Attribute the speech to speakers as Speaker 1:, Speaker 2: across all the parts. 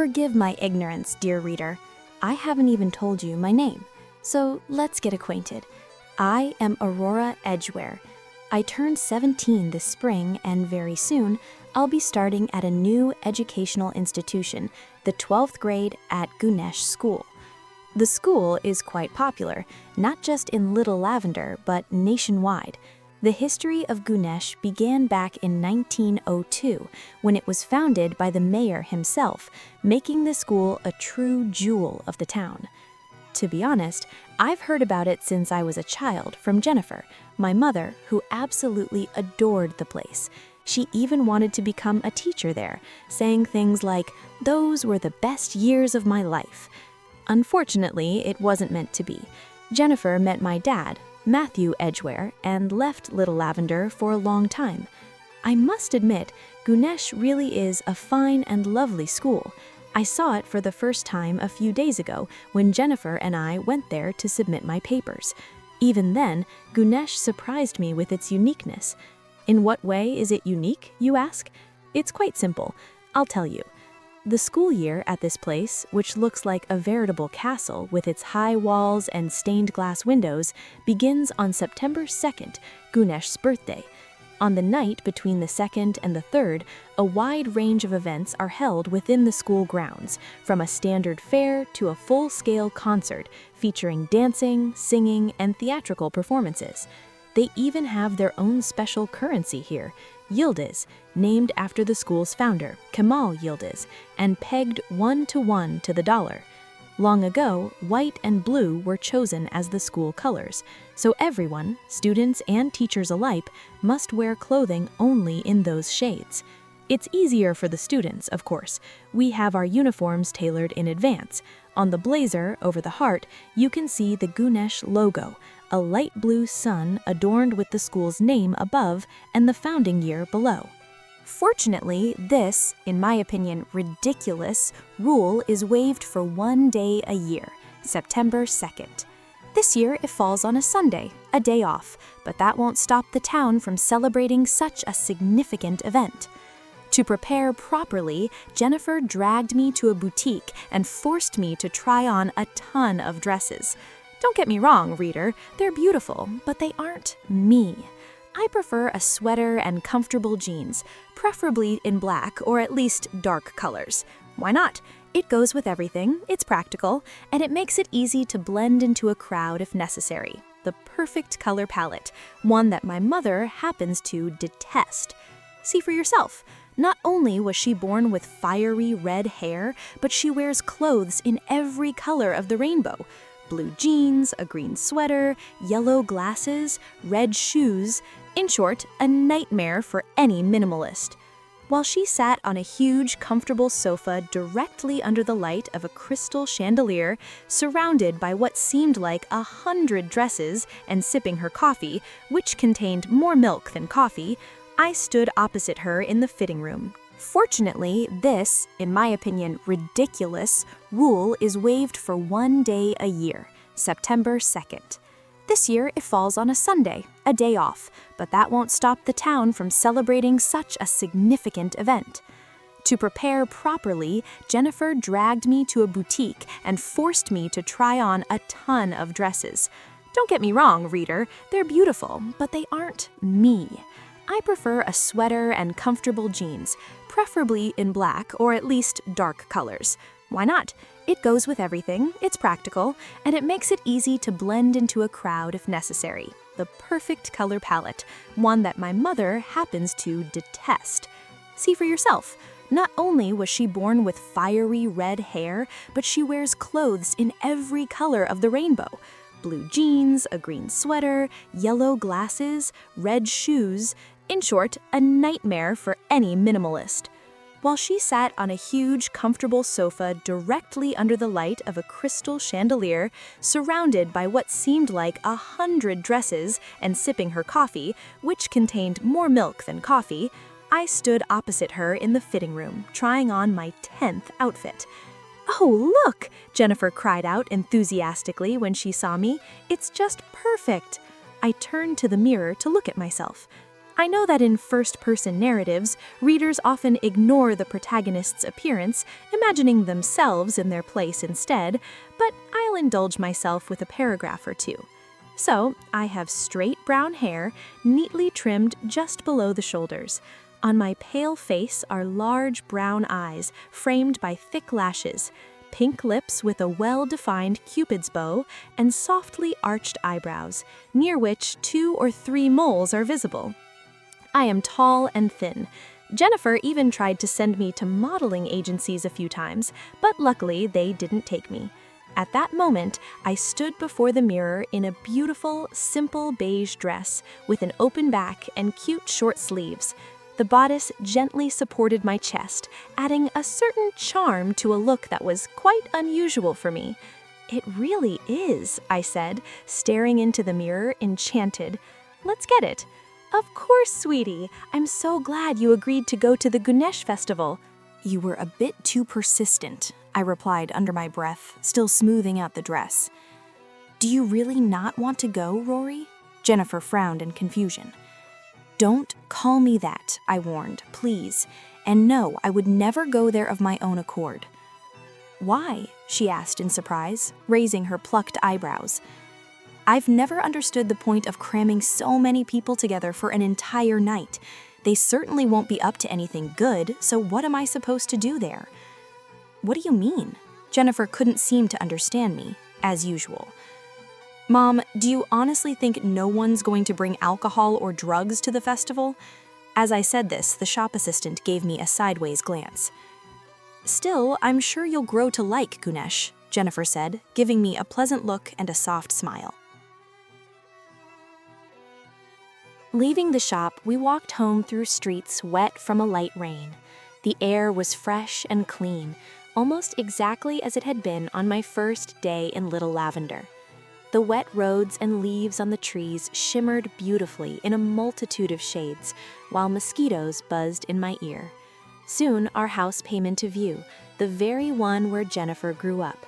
Speaker 1: Forgive my ignorance, dear reader. I haven't even told you my name, so let's get acquainted. I am Aurora Edgware. I turned 17 this spring, and very soon, I'll be starting at a new educational institution, the 12th grade at Güneş School. The school is quite popular, not just in Little Lavender, but nationwide. The history of Güneş began back in 1902, when it was founded by the mayor himself, making the school a true jewel of the town. To be honest, I've heard about it since I was a child from Jennifer, my mother, who absolutely adored the place. She even wanted to become a teacher there, saying things like, "Those were the best years of my life." Unfortunately, it wasn't meant to be. Jennifer met my dad, Matthew Edgware, and left Little Lavender for a long time. I must admit, Güneş really is a fine and lovely school. I saw it for the first time a few days ago when Jennifer and I went there to submit my papers. Even then, Güneş surprised me with its uniqueness. In what way is it unique, you ask? It's quite simple. I'll tell you. The school year at this place, which looks like a veritable castle with its high walls and stained glass windows, begins on September 2nd, Güneş's birthday. On the night between the 2nd and the 3rd, a wide range of events are held within the school grounds, from a standard fair to a full-scale concert featuring dancing, singing, and theatrical performances. They even have their own special currency here, Yıldız, named after the school's founder, Kemal Yıldız, and pegged 1-to-1 to the dollar. Long ago, white and blue were chosen as the school colors, so everyone, students and teachers alike, must wear clothing only in those shades. It's easier for the students, of course. We have our uniforms tailored in advance. On the blazer, over the heart, you can see the Güneş logo, a light blue sun adorned with the school's name above and the founding year below. Fortunately, this, in my opinion, ridiculous rule is waived for one day a year, September 2nd. This year it falls on a Sunday, a day off, but that won't stop the town from celebrating such a significant event. To prepare properly, Jennifer dragged me to a boutique and forced me to try on a ton of dresses. Don't get me wrong, reader, they're beautiful, but they aren't me. I prefer a sweater and comfortable jeans, preferably in black or at least dark colors. Why not? It goes with everything, it's practical, and it makes it easy to blend into a crowd if necessary. The perfect color palette, one that my mother happens to detest. See for yourself. Not only was she born with fiery red hair, but she wears clothes in every color of the rainbow. Blue jeans, a green sweater, yellow glasses, red shoes. In short, a nightmare for any minimalist. While she sat on a huge, comfortable sofa directly under the light of a crystal chandelier, surrounded by what seemed like 100 dresses, and sipping her coffee, which contained more milk than coffee, I stood opposite her in the fitting room. Fortunately, this, in my opinion, ridiculous rule is waived for one day a year, September 2nd. This year it falls on a Sunday, a day off, but that won't stop the town from celebrating such a significant event. To prepare properly, Jennifer dragged me to a boutique and forced me to try on a ton of dresses. Don't get me wrong, reader, they're beautiful, but they aren't me. I prefer a sweater and comfortable jeans, preferably in black or at least dark colors. Why not? It goes with everything, it's practical, and it makes it easy to blend into a crowd if necessary. The perfect color palette, one that my mother happens to detest. See for yourself. Not only was she born with fiery red hair, but she wears clothes in every color of the rainbow. Blue jeans, a green sweater, yellow glasses, red shoes. In short, a nightmare for any minimalist. While she sat on a huge, comfortable sofa directly under the light of a crystal chandelier, surrounded by what seemed like 100 dresses, and sipping her coffee, which contained more milk than coffee, I stood opposite her in the fitting room, trying on my 10th outfit. "Oh, look!" Jennifer cried out enthusiastically when she saw me. "It's just perfect!" I turned to the mirror to look at myself. I know that in first-person narratives, readers often ignore the protagonist's appearance, imagining themselves in their place instead, but I'll indulge myself with a paragraph or two. So, I have straight brown hair, neatly trimmed just below the shoulders. On my pale face are large brown eyes, framed by thick lashes, pink lips with a well-defined cupid's bow, and softly arched eyebrows, near which 2 or 3 moles are visible. I am tall and thin. Jennifer even tried to send me to modeling agencies a few times, but luckily they didn't take me. At that moment, I stood before the mirror in a beautiful, simple beige dress with an open back and cute short sleeves. The bodice gently supported my chest, adding a certain charm to a look that was quite unusual for me. "It really is," I said, staring into the mirror, enchanted. "Let's get it." "Of course, sweetie. I'm so glad you agreed to go to the Güneş festival."
Speaker 2: "You were a bit too persistent," I replied under my breath, still smoothing out the dress. "Do you really not want to go, Rory?" Jennifer frowned in confusion. "Don't call me that," I warned, "please. And no, I would never go there of my own accord." "Why?" she asked in surprise, raising her plucked eyebrows. "I've never understood the point of cramming so many people together for an entire night. They certainly won't be up to anything good, so what am I supposed to do there?" "What do you mean?" Jennifer couldn't seem to understand me, as usual. "Mom, do you honestly think no one's going to bring alcohol or drugs to the festival?" As I said this, the shop assistant gave me a sideways glance. "Still, I'm sure you'll grow to like Güneş," Jennifer said, giving me a pleasant look and a soft smile. Leaving the shop, we walked home through streets wet from a light rain. The air was fresh and clean, almost exactly as it had been on my first day in Little Lavender. The wet roads and leaves on the trees shimmered beautifully in a multitude of shades, while mosquitoes buzzed in my ear. Soon our house came into view, the very one where Jennifer grew up.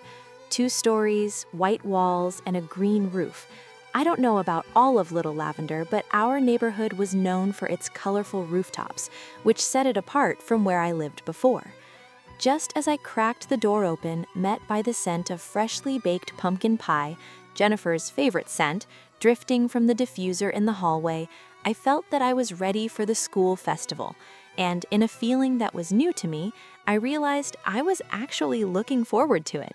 Speaker 2: 2 stories, white walls, and a green roof. I don't know about all of Little Lavender, but our neighborhood was known for its colorful rooftops, which set it apart from where I lived before. Just as I cracked the door open, met by the scent of freshly baked pumpkin pie, Jennifer's favorite scent, drifting from the diffuser in the hallway, I felt that I was ready for the school festival, and in a feeling that was new to me, I realized I was actually looking forward to it.